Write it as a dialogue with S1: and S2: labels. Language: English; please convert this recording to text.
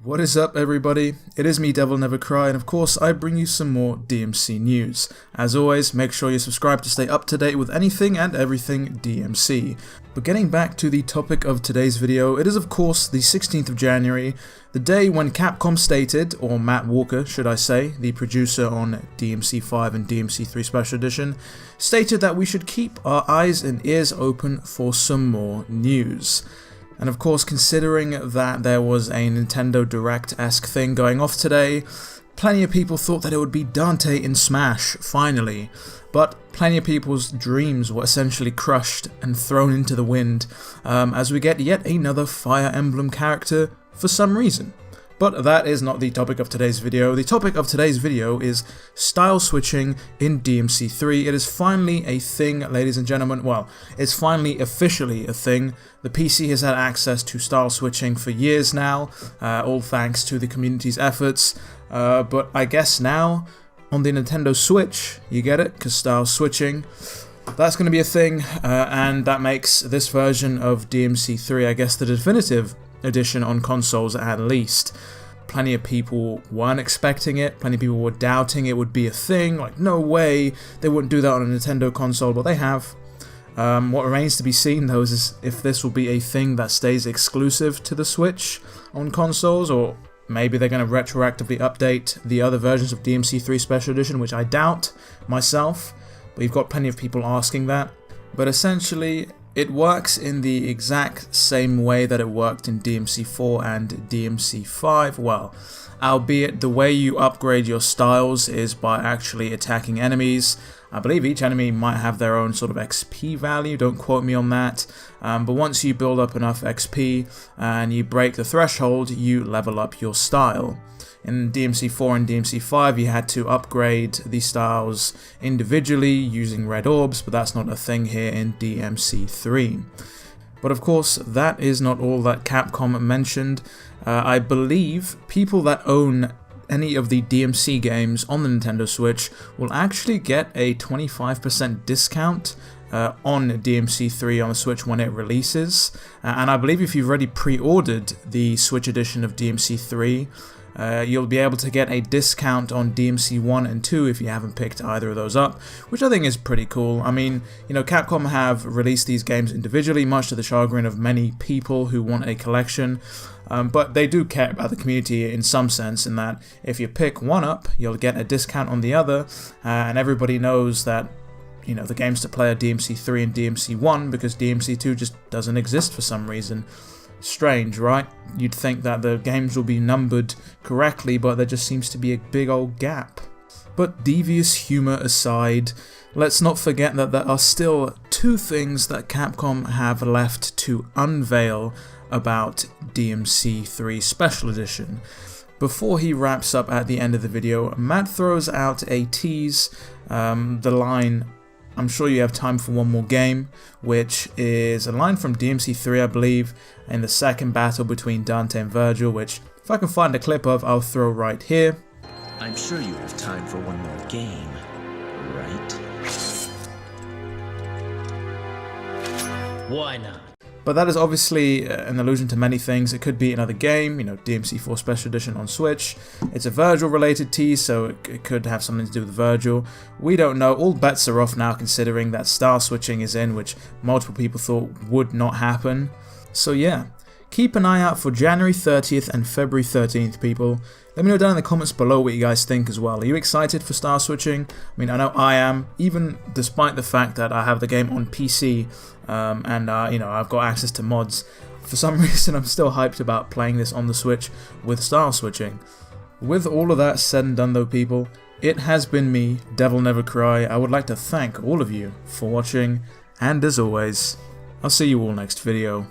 S1: What is up, everybody? It is me, DevilNeverCry, and of course I bring you some more DMC news. As always, make sure you subscribe to stay up to date with anything and everything DMC. But getting back to the topic of today's video, it is of course the 16th of January, the day when Capcom stated, or Matt Walker should I say, the producer on DMC5 and DMC3 Special Edition, stated that we should keep our eyes and ears open for some more news. And of course, considering that there was a Nintendo Direct-esque thing going off today, plenty of people thought that it would be Dante in Smash, finally. But plenty of people's dreams were essentially crushed and thrown into the wind as we get yet another Fire Emblem character for some reason. But that is not the topic of today's video. The topic of today's video is style switching in DMC3. It is finally a thing, ladies and gentlemen. Well, it's finally officially a thing. The PC has had access to style switching for years now, all thanks to the community's efforts. But I guess now, on the Nintendo Switch, you get it, because style switching, that's going to be a thing, and that makes this version of DMC3, I guess, the definitive edition on consoles at least. Plenty of people weren't expecting it, plenty of people were doubting it would be a thing, like no way they wouldn't do that on a Nintendo console, but they have. What remains to be seen though is if this will be a thing that stays exclusive to the Switch on consoles, or maybe they're going to retroactively update the other versions of DMC3 Special Edition, which I doubt myself, but you've got plenty of people asking that. But essentially, it works in the exact same way that it worked in DMC4 and DMC5, well, albeit the way you upgrade your styles is by actually attacking enemies. I believe each enemy might have their own sort of XP value, don't quote me on that, but once you build up enough XP and you break the threshold, you level up your style. In DMC4 and DMC5 you had to upgrade the styles individually using red orbs, but that's not a thing here in DMC3. But of course that is not all that Capcom mentioned. I believe people that own any of the DMC games on the Nintendo Switch will actually get a 25% discount on DMC3 on the Switch when it releases. And I believe if you've already pre-ordered the Switch edition of DMC3, you'll be able to get a discount on DMC 1 and 2 if you haven't picked either of those up, which I think is pretty cool. I mean, you know, Capcom have released these games individually, much to the chagrin of many people who want a collection, but they do care about the community in some sense, in that if you pick one up, you'll get a discount on the other, and everybody knows that, you know, the games to play are DMC3 and DMC1 because DMC2 just doesn't exist for some reason. Strange, right? You'd think that the games will be numbered correctly, but there just seems to be a big old gap. But devious humor aside, let's not forget that there are still two things that Capcom have left to unveil about DMC3 Special Edition. Before he wraps up at the end of the video, Matt throws out a tease, the line, "I'm sure you have time for one more game," which is a line from DMC3, I believe, in the second battle between Dante and Virgil, which if I can find a clip of, I'll throw right here.
S2: "I'm sure you have time for one more game, right?" Why not?
S1: But that is obviously an allusion to many things. It could be another game, you know, DMC4 Special Edition on Switch. It's a Virgil-related tease, so it could have something to do with Virgil. We don't know. All bets are off now, considering that style switching is in, which multiple people thought would not happen. So yeah, keep an eye out for January 30th and February 13th, people. Let me know down in the comments below what you guys think as well. Are you excited for style switching? I mean, I know I am, even despite the fact that I have the game on PC and you know, I've got access to mods. For some reason, I'm still hyped about playing this on the Switch with style switching. With all of that said and done though, people, it has been me, DevilNeverCry. I would like to thank all of you for watching, and as always, I'll see you all next video.